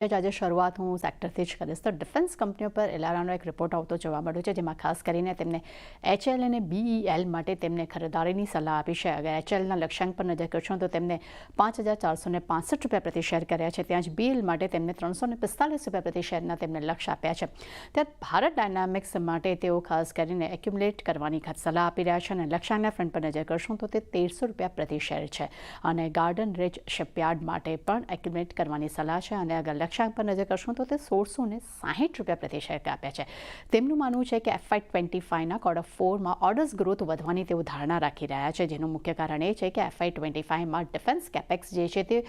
આજે શરૂઆત હું સેક્ટરથી જ કરીશ તો ડિફેન્સ કંપનીઓ પર એલારાનો એક રિપોર્ટ આવતો જોવા મળ્યો છે, જેમાં ખાસ કરીને તેમને HL અને BEL માટે તેમને ખરીદારીની સલાહ આપી છે. અગર HLના લક્ષ્યાંક પર નજર કરશો તો તેમને ₹5,465 પ્રતિ શેર કર્યા છે, ત્યાં જ BEL માટે તેમને ₹345 પ્રતિ શેરના તેમને લક્ષ્ય આપ્યા છે. ત્યાં ભારત ડાયનામિક્સ માટે તેઓ ખાસ કરીને એક્યુમ્યુલેટ કરવાની સલાહ આપી રહ્યા છે અને લક્ષ્યાંકના ફ્રન્ટ પર નજર કરશો તો તે ₹1300 પ્રતિ શેર છે અને ગાર્ડન રેજ શિપયાર્ડ માટે પણ એક્યુમ્યુલેટ કરવાની સલાહ છે અને અગર લક્ષ્યાંક પર નજર કરશો તો તે ₹1660 પ્રતિ શેર આપ્યા છે. તેમનું માનવું છે કે FY25ના Q4માં ઓર્ડર્સ ગ્રોથ વધવાની તેઓ ધારણા રાખી રહ્યા છે, જેનું મુખ્ય કારણ એ છે કે FY25માં ડિફેન્સ કેપેક્સ જે છે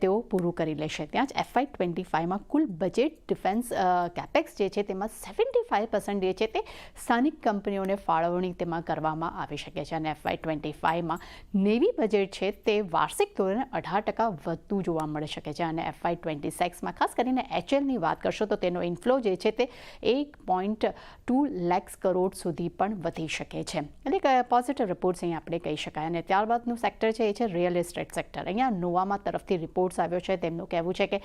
તેઓ પૂરું કરી લેશે. ત્યાં જ FY25માં કુલ બજેટ ડિફેન્સ કેપેક્સ જે છે તેમાં 75% જે છે તે સ્થાનિક કંપનીઓને ફાળવણી તેમાં કરવામાં આવી શકે છે અને FY25માં નેવી બજેટ છે તે વાર્ષિક ધોરણે 18% વધતું જોવા મળી શકે છે અને FY26માં ખાસ કરીને HLની વાત કરશો તો તેનો ઇન્ફ્લો જે છે તે 1.2 લાખ કરોડ સુધી પણ વધી શકે છે. એટલે કે પોઝિટિવ રિપોર્ટ્સ અહીં આપણે કહી શકાય. અને ત્યારબાદનું સેક્ટર છે એ છે રિયલ એસ્ટેટ સેક્ટર. અહીંયા નોવામા તરફથી રિપોર્ટ્સ આવ્યો છે. તેમનું કહેવું છે કે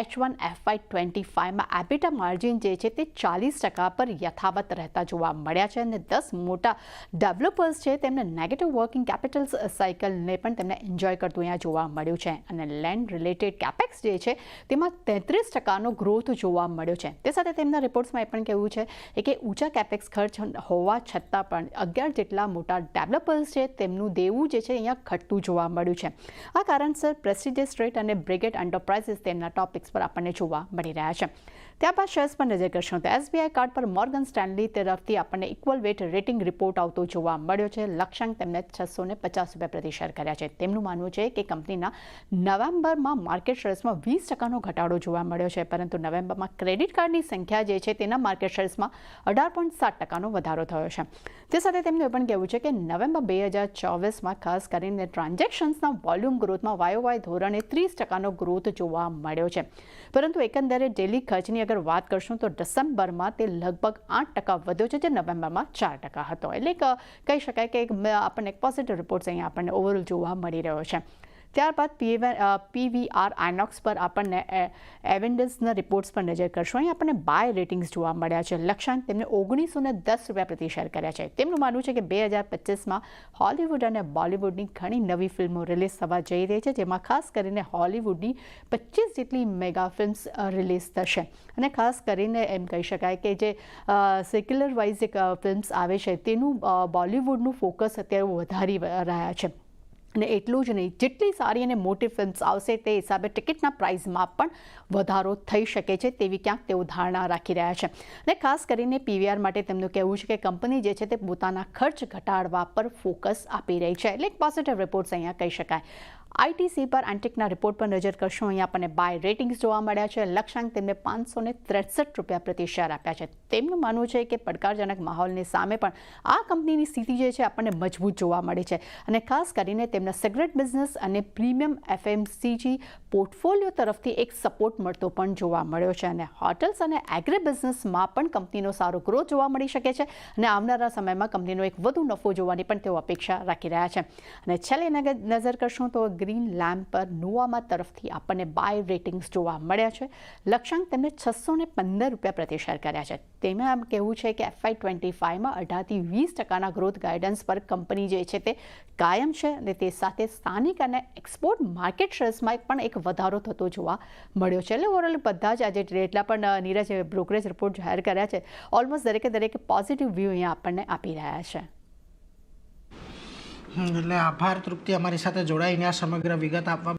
H1 FY25માં એબિટા માર્જિન જે છે તે 40% પર યથાવત રહેતા જોવા મળ્યા છે અને 10 મોટા ડેવલપર્સ છે તેમને નેગેટિવ વર્કિંગ કેપિટલ સાયકલને પણ તેમને એન્જોય કરતું અહીંયા જોવા મળ્યું છે અને લેન્ડ રિલેટેડ કેપેક્સ જે છે તેમાં 33%નો ગ્રોથ જોવા મળ્યો છે. તે સાથે તેમના રિપોર્ટ્સમાં એ પણ કહેવું છે કે ઊંચા કેપેક્સ ખર્ચ હોવા છતાં પણ 11 જેટલા મોટા ડેવલપર્સ છે તેમનું દેવું જે છે અહીંયા ઘટતું જોવા મળ્યું છે. આ કારણસર પ્રેસ્ટિજિયસ સ્ટ્રેટ અને બ્રિગેડ એન્ટરપ્રાઇઝિસ તેમના ટોપિક્સ પર આપણને જોવા મળી રહ્યા છે. ત્યારબાદ શેર્સ પર નજર કરશો તો SBI કાર્ડ પર મોર્ગન સ્ટેનલી તરફથી આપણને ઇક્વલ વેટ રેટિંગ રિપોર્ટ આવતો જોવા મળ્યો છે. લક્ષ્યાંક તેમને ₹650 પ્રતિ શેર કર્યા છે. તેમનું માનવું છે કે કંપનીના નવેમ્બરમાં માર્કેટ શેર્સમાં 20%નો ઘટાડો જોવા મળ્યો છે, પરંતુ નવેમ્બરમાં ક્રેડિટ કાર્ડની સંખ્યા જે છે તેના માર્કેટ શેર્સમાં 18.7%નો વધારો થયો છે. તે સાથે તેમનું એ પણ કહેવું છે કે નવેમ્બર 2024માં ખાસ કરીને ટ્રાન્ઝેક્શન્સના વોલ્યુમ ગ્રોથમાં YOY ધોરણે 30%નો ગ્રોથ જોવા મળ્યો છે, પરંતુ એકંદરે ડેલી ખર્ચની અગર વાત કરશું તો ડિસેમ્બરમાં તે લગભગ 8% વધ્યો છે, જે નવેમ્બરમાં 4% હતો. એટલે કહી શકાય કે આપણને એક પોઝિટિવ રિપોર્ટ્સ અહીંયા આપણને ઓવરઓલ જોવા મળી રહ્યો છે. ત્યારબાદ PVR આઇનોક્સ પર આપણને એવેન્ડસના રિપોર્ટ્સ પર નજર કરશો. અહીં આપણને બાય રેટિંગ્સ જોવા મળ્યા છે. લક્ષ્યાંક તેમને ₹1910 પ્રતિ શેર કર્યા છે. તેમનું માનવું છે કે 2025માં હોલિવૂડ અને બોલિવૂડની ઘણી નવી ફિલ્મો રિલીઝ થવા જઈ રહી છે, જેમાં ખાસ કરીને હોલિવૂડની 25 જેટલી મેગા ફિલ્મ્સ રિલીઝ થશે અને ખાસ કરીને એમ કહી શકાય કે જે સેક્યુલર વાઇઝ એક ફિલ્મ્સ આવે છે તેનું બોલિવૂડનું ફોકસ અત્યારે વધારી રહ્યા છે. અને એટલું જ નહીં, જેટલી સારી અને મોટી ફિલ્મ્સ આવશે તે હિસાબે ટિકિટના પ્રાઇસમાં પણ વધારો થઈ શકે છે તેવી ક્યાંક તેઓ ધારણા રાખી રહ્યા છે. અને ખાસ કરીને PVR માટે તેમનું કહેવું છે કે કંપની જે છે તે પોતાના ખર્ચ ઘટાડવા પર ફોકસ આપી રહી છે. એટલે એક પોઝિટિવ રિપોર્ટ્સ અહીંયા કહી શકાય. ITC પર એન્ટિકના રિપોર્ટ પર નજર કરશો. અહીં આપણને બાય રેટિંગ્સ જોવા મળ્યા છે. લક્ષ્યાંક તેમને ₹563 પ્રતિ શેર આપ્યા છે. તેમનું માનવું છે કે પડકારજનક માહોલની સામે પણ આ કંપનીની સ્થિતિ જે છે આપણને મજબૂત જોવા મળે છે અને ખાસ કરીને તેમના સિગરેટ બિઝનેસ અને પ્રીમિયમ FMCG પોર્ટફોલિયો તરફથી એક સપોર્ટ મળતો પણ જોવા મળ્યો છે અને હોટલ્સ અને એગ્રી બિઝનેસમાં પણ કંપનીનો સારો ગ્રોથ જોવા મળી શકે છે અને આવનારા સમયમાં કંપનીનો એક વધુ નફો જોવાની પણ તેઓ અપેક્ષા રાખી રહ્યા છે. અને છેલ્લે નજર કરશું તો ગ્રીન લેમ્પ પર નોવામા તરફથી આપણને બાય રેટિંગ્સ જોવા મળ્યા છે. લક્ષ્યાંક તેમને ₹615 પ્રતિ શેર કર્યા છે. તેમાં આમ કહેવું છે કે FY25માં 18થી 20%ના ગ્રોથ ગાઈડન્સ પર કંપની જે છે તે કાયમ છે અને તે સાથે સ્થાનિક અને એક્સપોર્ટ માર્કેટ શેર્સમાં પણ એક વધારો થતો જોવા મળ્યો છે. એટલે ઓવરઓલ બધા જ આજે જેટલા પણ નીરજ બ્રોકરેજ રિપોર્ટ જાહેર કર્યા છે, ઓલમોસ્ટ દરેકે પોઝિટિવ વ્યૂ અહીંયા આપણને આપી રહ્યા છે. એટલે આભાર તૃપ્તિ, અમારી સાથે જોડાઈને આ સમગ્ર વિગત આપવા